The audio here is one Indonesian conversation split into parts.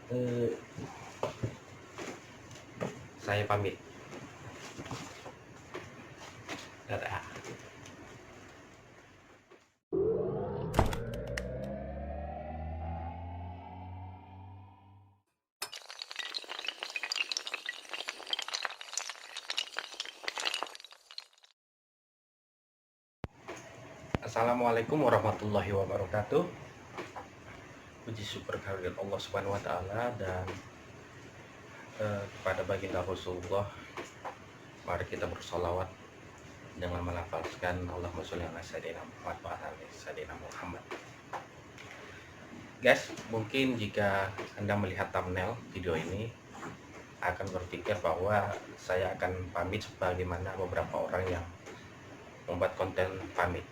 eh, saya pamit. Dadah. Assalamualaikum warahmatullahi wabarakatuh. Puji syukur kehadirat Allah Subhanahu wa taala dan kepada baginda Rasulullah. Mari kita bersolawat dengan melafazkan Allahumma sholli ala sayyidina Muhammad wa ala sayyidina Muhammad. Guys, mungkin jika Anda melihat thumbnail video ini akan berpikir bahwa saya akan pamit sebagaimana beberapa orang yang membuat konten pamit.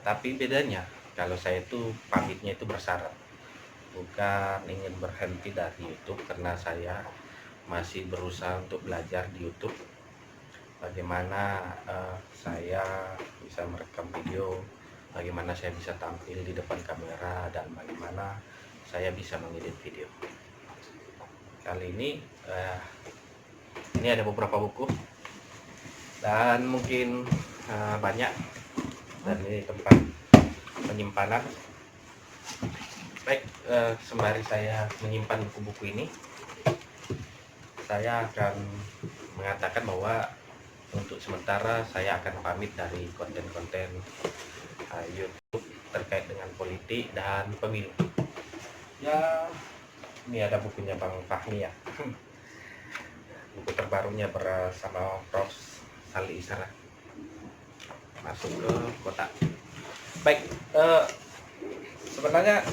Tapi bedanya, kalau saya itu pamitnya itu bersyarat, bukan ingin berhenti dari YouTube, karena saya masih berusaha untuk belajar di YouTube bagaimana saya bisa merekam video, bagaimana saya bisa tampil di depan kamera, dan bagaimana saya bisa mengedit video. Kali ini ada beberapa buku dan mungkin banyak, dan ini tempat penyimpanan. Baik, sembari saya menyimpan buku-buku ini, saya akan mengatakan bahwa untuk sementara saya akan pamit dari konten-konten YouTube terkait dengan politik dan pemilu. Ya, ini ada bukunya Bang Fahmi ya. Buku terbarunya bersama Prof. Sali Isra. Masuk ke kotak. Baik, sebenarnya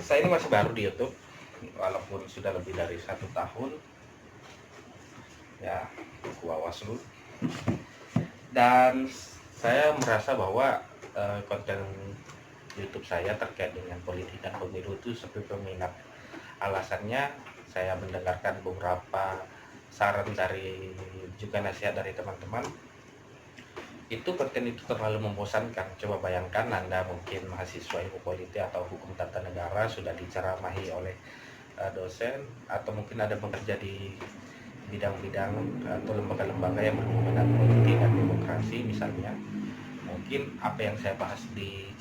saya ini masih baru di YouTube, walaupun sudah lebih dari 1 tahun. Ya, buku Bawaslu. Dan saya merasa bahwa konten YouTube saya terkait dengan politik dan pemilu itu seperti peminat. Alasannya, saya mendengarkan beberapa saran dari juga nasihat dari teman-teman. Itu konten itu terlalu membosankan. Coba bayangkan Anda mungkin mahasiswa ilmu politik atau hukum tata negara, sudah diceramahi oleh dosen, atau mungkin ada bekerja di bidang-bidang atau lembaga-lembaga yang berhubungan dengan politik dan demokrasi misalnya. Mungkin apa yang saya bahas di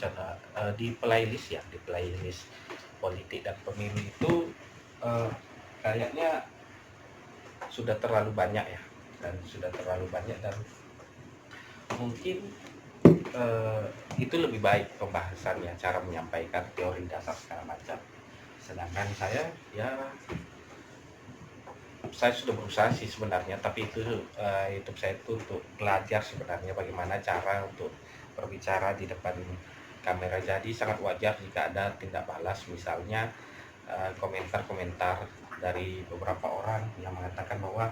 playlist ya, di playlist politik dan pemilu itu kayaknya sudah terlalu banyak ya, dan mungkin itu lebih baik pembahasannya, cara menyampaikan teori dasar segala macam. Sedangkan saya sudah berusaha sih sebenarnya, tapi itu YouTube saya itu untuk belajar sebenarnya bagaimana cara untuk berbicara di depan kamera. Jadi sangat wajar jika ada tindak balas, misalnya komentar-komentar dari beberapa orang yang mengatakan bahwa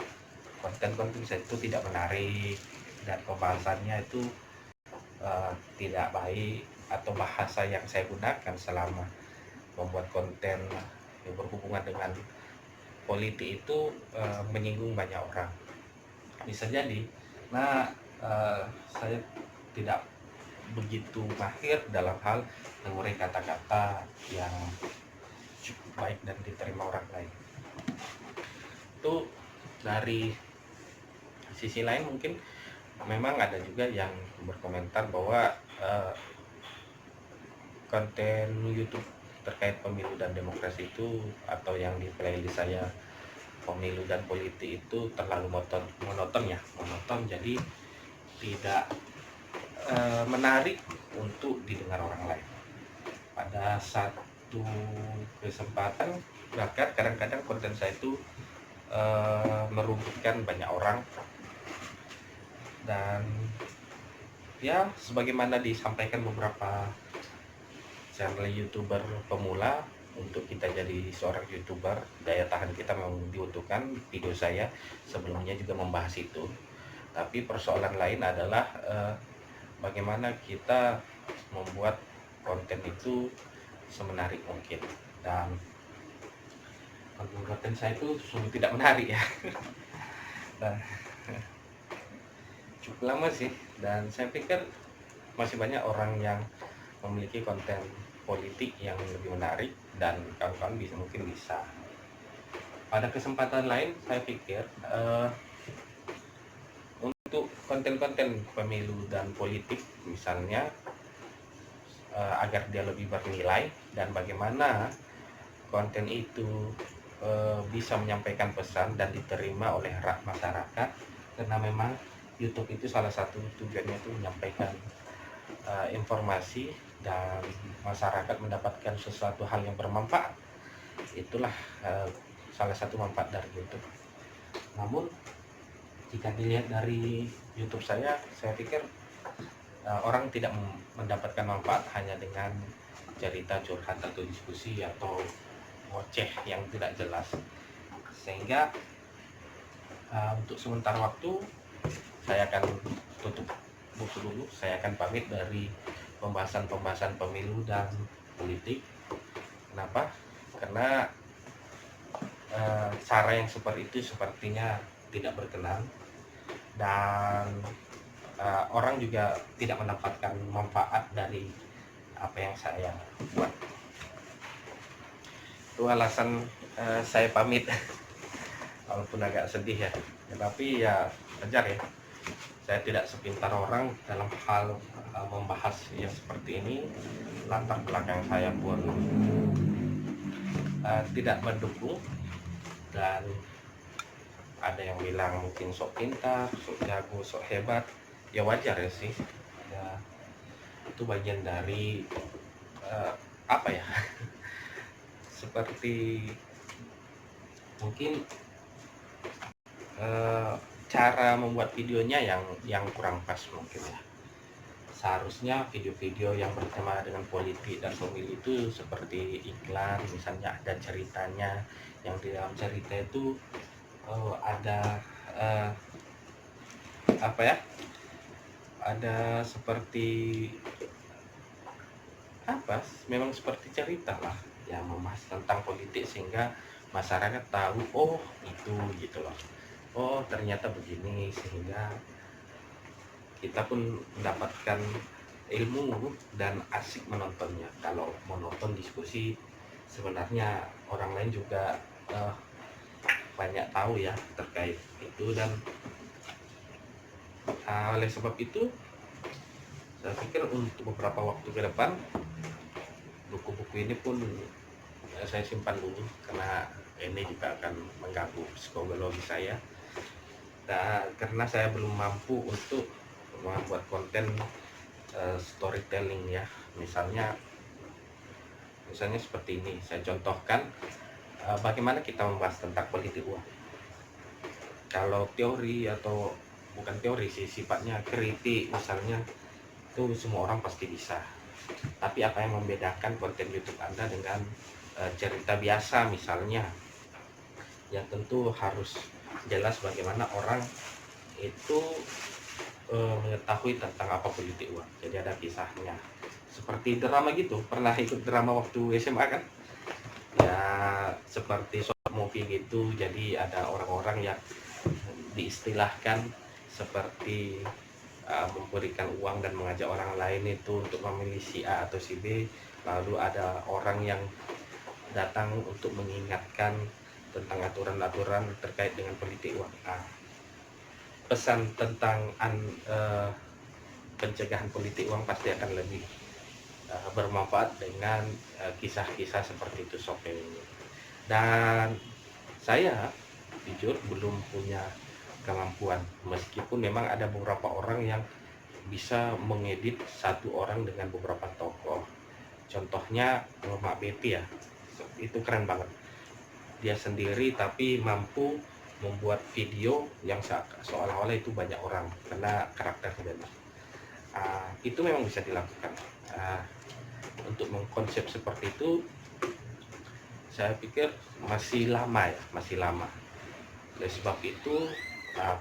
konten-konten saya itu tidak menarik dan pembahasannya itu tidak baik, atau bahasa yang saya gunakan selama membuat konten yang berhubungan dengan politik itu menyinggung banyak orang. Bisa jadi. Nah, saya tidak begitu mahir dalam hal mengurai kata-kata yang cukup baik dan diterima orang lain. Itu dari sisi lain mungkin memang ada juga yang berkomentar bahwa konten YouTube terkait pemilu dan demokrasi itu, atau yang di playlist saya pemilu dan politik itu terlalu monoton, jadi tidak menarik untuk didengar orang lain. Pada satu kesempatan bahkan kadang-kadang konten saya itu merugikan banyak orang, dan ya sebagaimana disampaikan beberapa channel YouTuber pemula, untuk kita jadi seorang YouTuber daya tahan kita memang dibutuhkan. Video saya sebelumnya juga membahas itu, tapi persoalan lain adalah bagaimana kita membuat konten itu semenarik mungkin. Dan konten saya itu sungguh tidak menarik ya. Dan cukup lama sih, dan saya pikir masih banyak orang yang memiliki konten politik yang lebih menarik dan kawan-kawan mungkin bisa. Pada kesempatan lain saya pikir untuk konten-konten pemilu dan politik misalnya agar dia lebih bernilai dan bagaimana konten itu bisa menyampaikan pesan dan diterima oleh masyarakat, karena memang YouTube itu salah satu tujuannya itu menyampaikan informasi dan masyarakat mendapatkan sesuatu hal yang bermanfaat. Itulah salah satu manfaat dari YouTube. Namun jika dilihat dari YouTube saya pikir orang tidak mendapatkan manfaat hanya dengan cerita curhat atau diskusi atau ngoceh yang tidak jelas. Sehingga untuk sementara waktu saya akan tutup buku dulu. Saya akan pamit dari pembahasan pemilu dan politik. Kenapa? Karena cara yang seperti itu sepertinya tidak berkenan dan orang juga tidak mendapatkan manfaat dari apa yang saya buat. Itu alasan saya pamit. Walaupun agak sedih ya, tetapi ya wajar ya. Saya tidak sepintar orang dalam hal membahas yang seperti ini. Latar belakang saya pun tidak mendukung, dan ada yang bilang mungkin sok pintar, sok jago, sok hebat. Ya wajar ya sih ya, itu bagian dari apa ya seperti mungkin cara membuat videonya yang kurang pas mungkin ya. Seharusnya video-video yang bertema dengan politik dan pemilu itu seperti iklan, misalnya ada ceritanya, yang di dalam cerita itu ada apa ya, ada seperti apa, memang seperti cerita lah yang membahas tentang politik sehingga masyarakat tahu, oh itu gitu loh, oh ternyata begini, sehingga kita pun mendapatkan ilmu dan asik menontonnya. Kalau menonton diskusi sebenarnya orang lain juga banyak tahu ya terkait itu, dan oleh sebab itu saya pikir untuk beberapa waktu ke depan buku-buku ini pun saya simpan dulu, karena ini juga akan mengganggu psikologi saya, dan karena saya belum mampu untuk membuat konten storytelling ya. Misalnya seperti ini, saya contohkan bagaimana kita membahas tentang politik uang. Kalau teori atau bukan teori sih, sifatnya kritik misalnya, itu semua orang pasti bisa. Tapi apa yang membedakan konten YouTube Anda dengan cerita biasa misalnya, yang tentu harus jelas bagaimana orang itu mengetahui tentang apa politik uang. Jadi ada kisahnya, seperti drama gitu. Pernah ikut drama waktu SMA kan ya, seperti short movie gitu. Jadi ada orang-orang yang diistilahkan seperti memberikan uang dan mengajak orang lain itu untuk memilih si A atau si B. Lalu ada orang yang datang untuk mengingatkan tentang aturan-aturan terkait dengan politik uang. Pesan tentang pencegahan politik uang pasti akan lebih bermanfaat dengan kisah-kisah seperti itu Sofian ini. Dan saya jujur belum punya kemampuan, meskipun memang ada beberapa orang yang bisa mengedit satu orang dengan beberapa tokoh. Contohnya Mak Betty ya, itu keren banget. Dia sendiri tapi mampu membuat video yang seolah-olah itu banyak orang karena karakternya banyak. Itu memang bisa dilakukan. Untuk mengkonsep seperti itu saya pikir masih lama ya, masih lama. Oleh sebab itu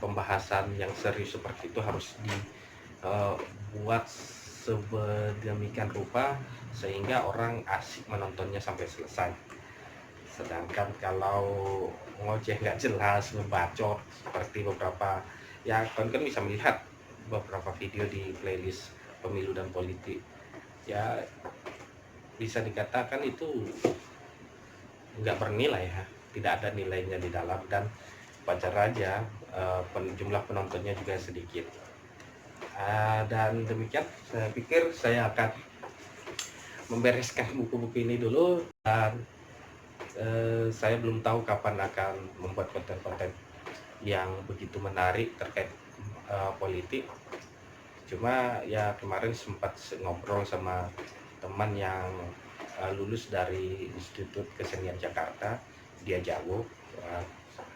pembahasan yang serius seperti itu harus dibuat sedemikian rupa sehingga orang asik menontonnya sampai selesai. Sedangkan kalau ngoceh nggak jelas, ngebacot seperti beberapa ya, kan bisa melihat beberapa video di playlist pemilu dan politik ya, bisa dikatakan itu nggak bernilai ya, tidak ada nilainya di dalam, dan wajar aja jumlah penontonnya juga sedikit. Dan demikian, saya pikir saya akan membereskan buku-buku ini dulu, dan saya belum tahu kapan akan membuat konten-konten yang begitu menarik terkait politik. Cuma ya kemarin sempat ngobrol sama teman yang lulus dari Institut Kesenian Jakarta, dia jago.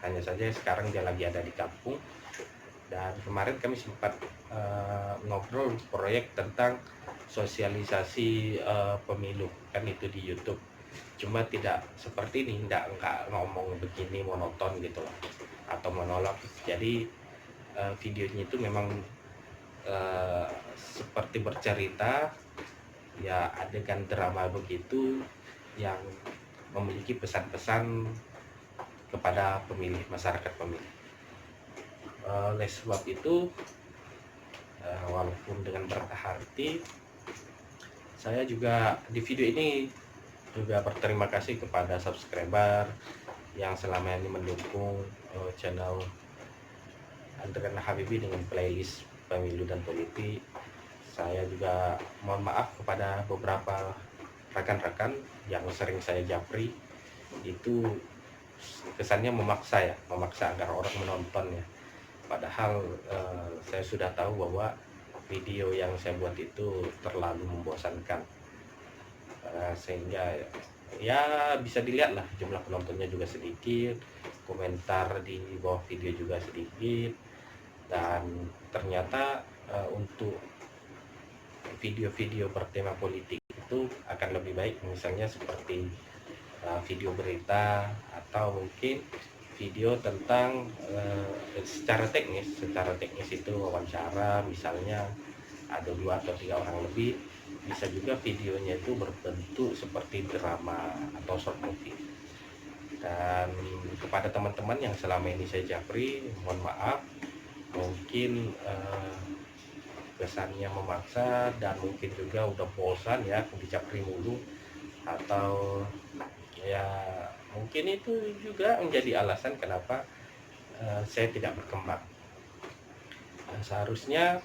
Hanya saja sekarang dia lagi ada di kampung, dan kemarin kami sempat ngobrol proyek tentang sosialisasi pemilu, kan itu di YouTube. Cuma tidak seperti ini, nggak ngomong begini monoton gitu loh, atau monolog. Jadi videonya itu memang seperti bercerita, ya adegan drama begitu yang memiliki pesan-pesan kepada pemilih, masyarakat pemilih. Oleh sebab itu, walaupun dengan berat hati, saya juga di video ini juga berterima kasih kepada subscriber yang selama ini mendukung channel Andrian Habibie dengan playlist pemilu dan politik. Saya juga mohon maaf kepada beberapa rekan-rekan yang sering saya japri, itu kesannya memaksa ya, memaksa agar orang menonton ya. Padahal saya sudah tahu bahwa video yang saya buat itu terlalu membosankan, sehingga ya bisa dilihat lah, jumlah penontonnya juga sedikit, komentar di bawah video juga sedikit, dan ternyata untuk video-video bertema politik itu akan lebih baik, misalnya seperti video berita, atau mungkin video tentang secara teknis itu wawancara, misalnya ada 2 atau 3 orang lebih. Bisa juga videonya itu berbentuk seperti drama atau short movie. Dan kepada teman-teman yang selama ini saya japri, mohon maaf, mungkin kesannya memaksa, dan mungkin juga udah bosan ya dicapri mulu, atau ya mungkin itu juga menjadi alasan kenapa saya tidak berkembang. Seharusnya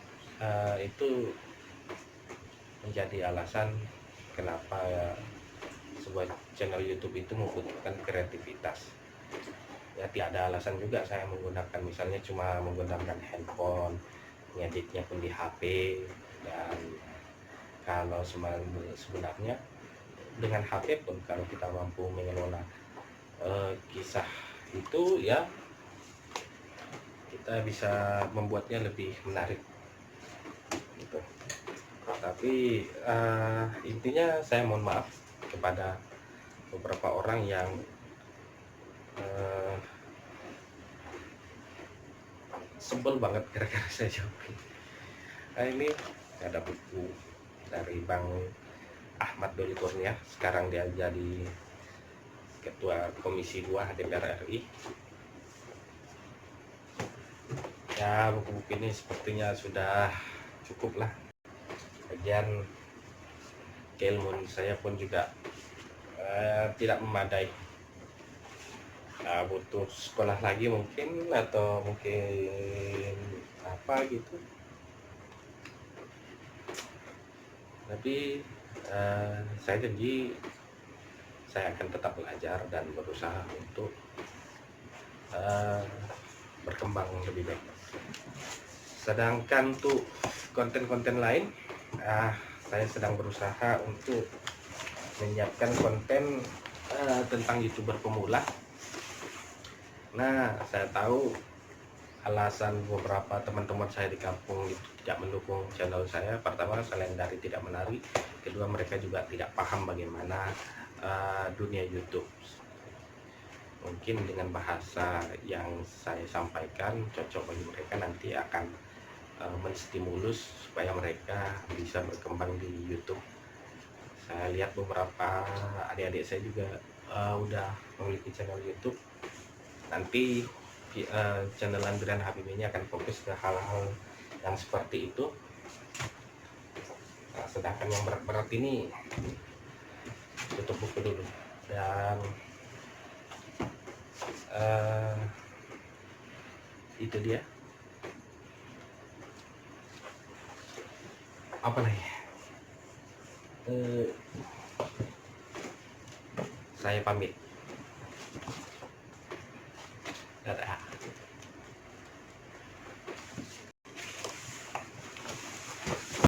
itu menjadi alasan kenapa sebuah channel YouTube itu membutuhkan kreativitas. Ya tiada alasan juga saya menggunakan, misalnya cuma menggunakan handphone, ngeditnya pun di HP, dan kalau sebenarnya dengan HP pun kalau kita mampu mengelola kisah itu, ya kita bisa membuatnya lebih menarik gitu. Tapi intinya saya mohon maaf kepada beberapa orang yang sebel banget gara-gara saya jawab. Ini ada buku dari Bang Ahmad Doli Kurnia, sekarang dia jadi Ketua Komisi 2 DPR RI. Ya buku-buku ini sepertinya sudah cukup lah, bagian keilmuan saya pun juga tidak memadai, butuh sekolah lagi mungkin, atau mungkin apa gitu. Tapi saya janji saya akan tetap belajar dan berusaha untuk berkembang lebih baik. Sedangkan untuk konten-konten lain, saya sedang berusaha untuk menyiapkan konten tentang YouTuber pemula. Nah, saya tahu alasan beberapa teman-teman saya di kampung itu tidak mendukung channel saya. Pertama, selain dari tidak menarik, kedua mereka juga tidak paham bagaimana dunia YouTube. Mungkin dengan bahasa yang saya sampaikan cocok bagi mereka, nanti akan menstimulus supaya mereka bisa berkembang di YouTube. Saya lihat beberapa adik-adik saya juga udah memiliki channel YouTube. Nanti channel Andrian Habibie ini akan fokus ke hal-hal yang seperti itu. Sedangkan yang berat-berat ini tutup buku dulu. Dan itu dia apa nih, saya pamit, dadah.